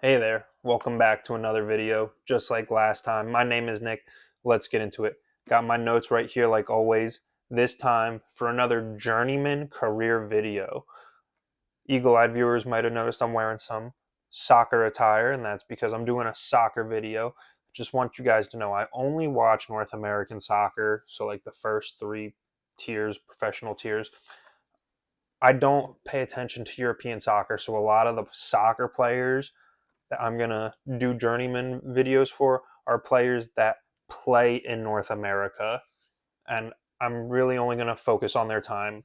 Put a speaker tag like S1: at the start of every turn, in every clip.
S1: Hey there, welcome back to another video. Just like last time, my name is Nick. Let's get into it. Got my notes right here like always, this time for another Journeyman career video. Eagle-eyed viewers might have noticed I'm wearing some soccer attire, and that's because I'm doing a soccer video. Just want you guys to know I only watch North American soccer, so like the first three tiers, professional tiers. I don't pay attention to European soccer, so a lot of the soccer players that I'm going to do journeyman videos for are players that play in North America. And I'm really only going to focus on their time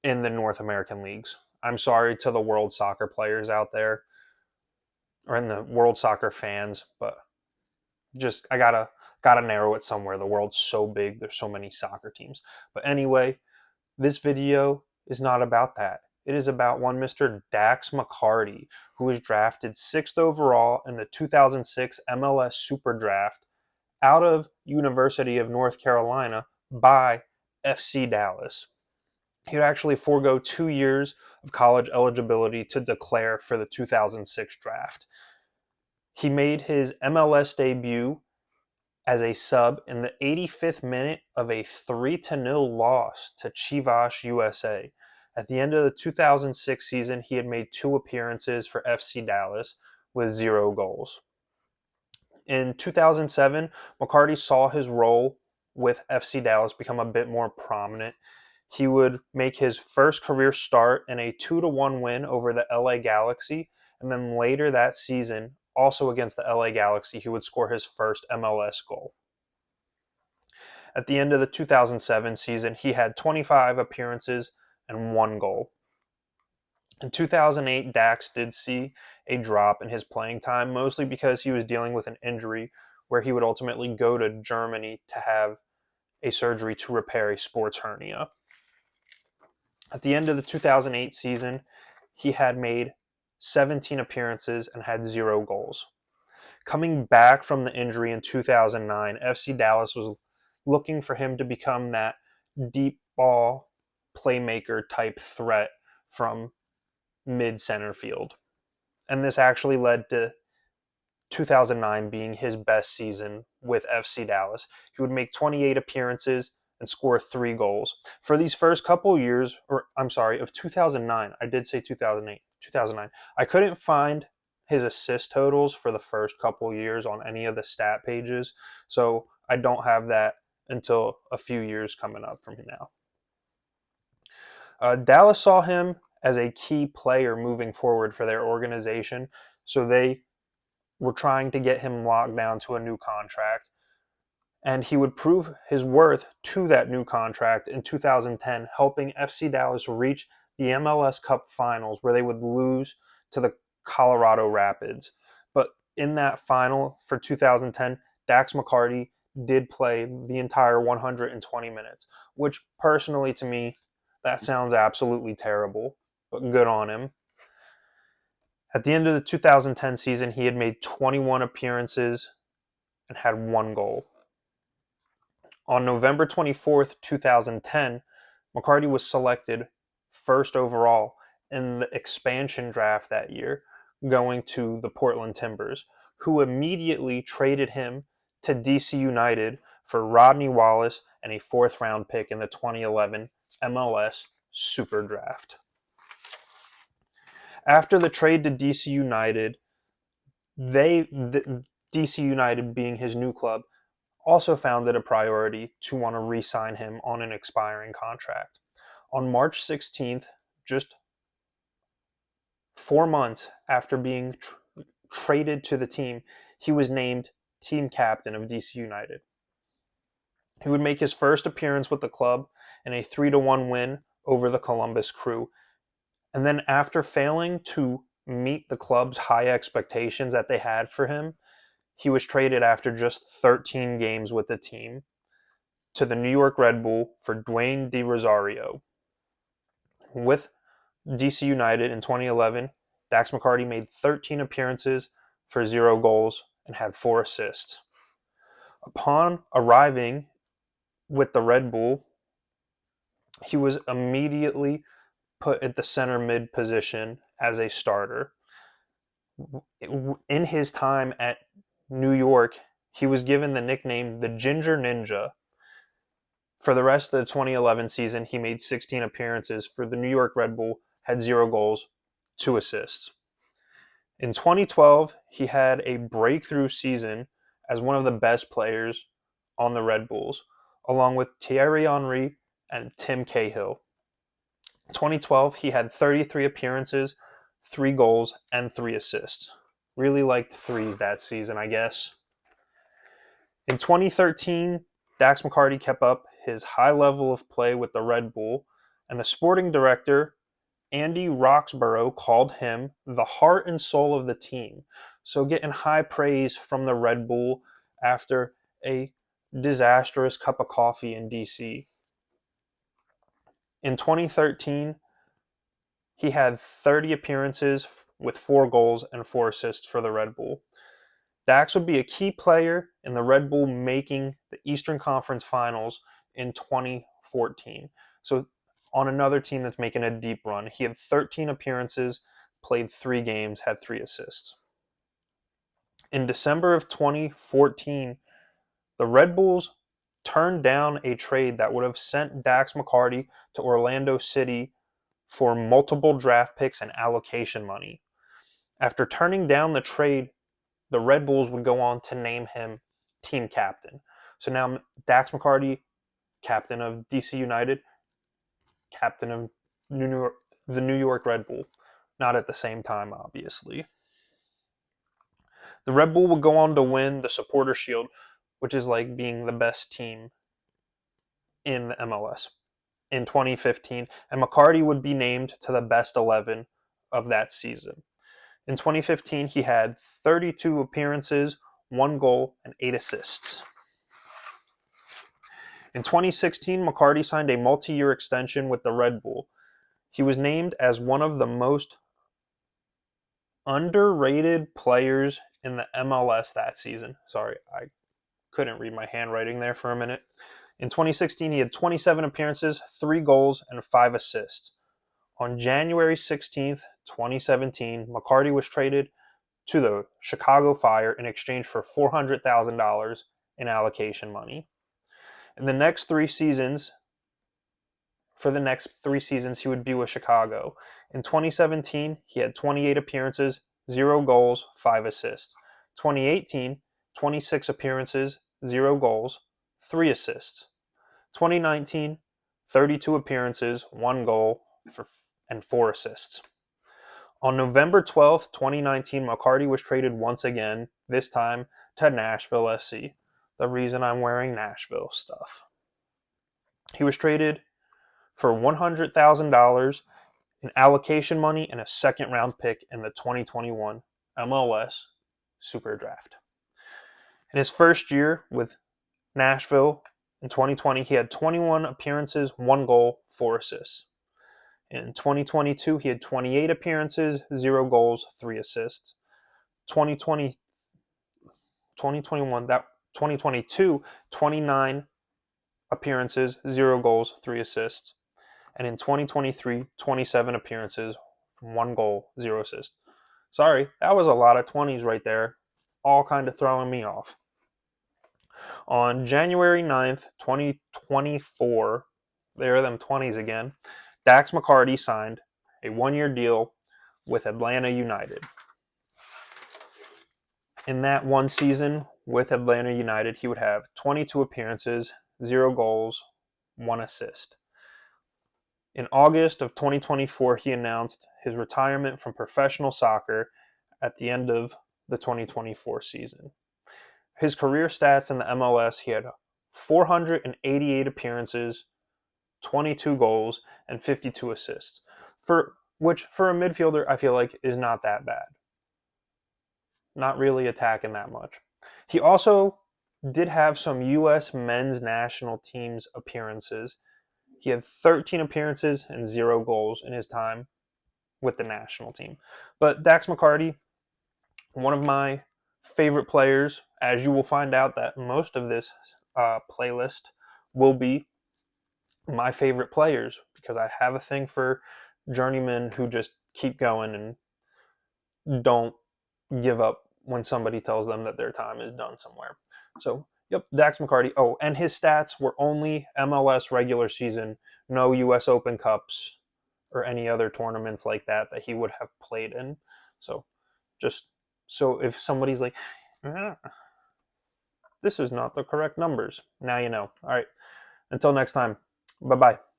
S1: in the North American leagues. I'm sorry to the world soccer players out there or in the world soccer fans, but just I gotta narrow it somewhere. The world's so big, there's so many soccer teams. But anyway, this video is not about that. It is about one Mr. Dax McCarty, who was drafted 6th overall in the 2006 MLS Super Draft out of University of North Carolina by FC Dallas. He would actually forego 2 years of college eligibility to declare for the 2006 draft. He made his MLS debut as a sub in the 85th minute of a 3-0 loss to Chivas USA. At the end of the 2006 season, he had made 2 appearances for FC Dallas with 0 goals. In 2007, McCarty saw his role with FC Dallas become a bit more prominent. He would make his first career start in a 2-1 win over the LA Galaxy, and then later that season, also against the LA Galaxy, he would score his first MLS goal. At the end of the 2007 season, he had 25 appearances and 1 goal. In 2008, Dax did see a drop in his playing time, mostly because he was dealing with an injury where he would ultimately go to Germany to have a surgery to repair a sports hernia. At the end of the 2008 season, he had made 17 appearances and had 0 goals. Coming back from the injury in 2009, FC Dallas was looking for him to become that deep ball playmaker type threat from mid center field. And this actually led to 2009 being his best season with FC Dallas. He would make 28 appearances and score 3 goals. For these first couple years, or I'm sorry, of 2009, I did say 2008, 2009, I couldn't find his assist totals for the first couple years on any of the stat pages, so I don't have that until a few years coming up from now. Dallas saw him as a key player moving forward for their organization, so they were trying to get him locked down to a new contract. And he would prove his worth to that new contract in 2010, helping FC Dallas reach the MLS Cup finals where they would lose to the Colorado Rapids. But in that final for 2010, Dax McCarty did play the entire 120 minutes, which personally to me, that sounds absolutely terrible, but good on him. At the end of the 2010 season, he had made 21 appearances and had 1 goal. On November 24th, 2010, McCarty was selected first overall in the expansion draft that year, going to the Portland Timbers, who immediately traded him to DC United for Rodney Wallace and a 4th-round pick in the 2011 MLS Super Draft. After the trade to DC United, DC United being his new club, also found it a priority to want to re-sign him on an expiring contract. On March 16th, just 4 months after being traded to the team, he was named team captain of DC United. He would make his first appearance with the club in a 3-1 win over the Columbus Crew. And then after failing to meet the club's high expectations that they had for him, he was traded after just 13 games with the team to the New York Red Bull for Dwayne De Rosario. With DC United in 2011, Dax McCarty made 13 appearances for 0 goals and had 4 assists. Upon arriving with the Red Bull, he was immediately put at the center mid position as a starter. In his time at New York, he was given the nickname the Ginger Ninja. For the rest of the 2011 season, he made 16 appearances for the New York Red Bull, had 0 goals, 2 assists. In 2012, he had a breakthrough season as one of the best players on the Red Bulls, along with Thierry Henry and Tim Cahill. 2012, he had 33 appearances, 3 goals, and 3 assists. Really liked threes that season, I guess. In 2013, Dax McCarty kept up his high level of play with the Red Bull, and the sporting director, Andy Roxborough, called him the heart and soul of the team. So getting high praise from the Red Bull after a disastrous cup of coffee in DC. In 2013, he had 30 appearances with 4 goals and 4 assists for the Red Bull. Dax would be a key player in the Red Bull making the Eastern Conference Finals in 2014. So on another team that's making a deep run, he had 13 appearances, played 3 games, had 3 assists. In December of 2014, the Red Bulls turned down a trade that would have sent Dax McCarty to Orlando City for multiple draft picks and allocation money. After turning down the trade, the Red Bulls would go on to name him team captain. So now Dax McCarty, captain of DC United, captain of the New York Red Bull. Not at the same time, obviously. The Red Bull would go on to win the Supporter Shield, which is like being the best team in the MLS in 2015, and McCarty would be named to the best 11 of that season. In 2015, he had 32 appearances, 1 goal, and 8 assists. In 2016, McCarty signed a multi-year extension with the Red Bull. He was named as one of the most underrated players in the MLS that season. Sorry, I couldn't read my handwriting there for a minute. In 2016, he had 27 appearances, 3 goals, and 5 assists. On January 16th, 2017, McCarty was traded to the Chicago Fire in exchange for $400,000 in allocation money. In the next 3 seasons, he would be with Chicago. In 2017, he had 28 appearances, 0 goals, 5 assists. 2018, 26 appearances, 0 goals, 3 assists. 2019, 32 appearances, 1 goal, and 4 assists. On November 12th, 2019, McCarty was traded once again, this time to Nashville SC. The reason I'm wearing Nashville stuff. He was traded for $100,000 in allocation money and a second-round pick in the 2021 MLS Super Draft. In his first year with Nashville in 2020, he had 21 appearances, 1 goal, 4 assists. In 2022, he had 28 appearances, 0 goals, 3 assists. 2022, 29 appearances, 0 goals, 3 assists. And in 2023, 27 appearances, 1 goal, 0 assists. Sorry, that was a lot of 20s right there, all kind of throwing me off. On January 9th, 2024, there are them 20s again, Dax McCarty signed a 1-year deal with Atlanta United. In that one season with Atlanta United, he would have 22 appearances, 0 goals, 1 assist. In August of 2024, he announced his retirement from professional soccer at the end of the 2024 season. His career stats in the MLS, he had 488 appearances, 22 goals, and 52 assists, which for a midfielder I feel like is not that bad. Not really attacking that much. He also did have some U.S. men's national team's appearances. He had 13 appearances and 0 goals in his time with the national team. But Dax McCarty, one of my favorite players, as you will find out that most of this playlist will be my favorite players because I have a thing for journeymen who just keep going and don't give up when somebody tells them that their time is done somewhere. So, yep, Dax McCarty. Oh, and his stats were only MLS regular season, no US Open Cups or any other tournaments like that that he would have played in. So, just so if somebody's like, this is not the correct numbers, now you know. All right, until next time, bye bye.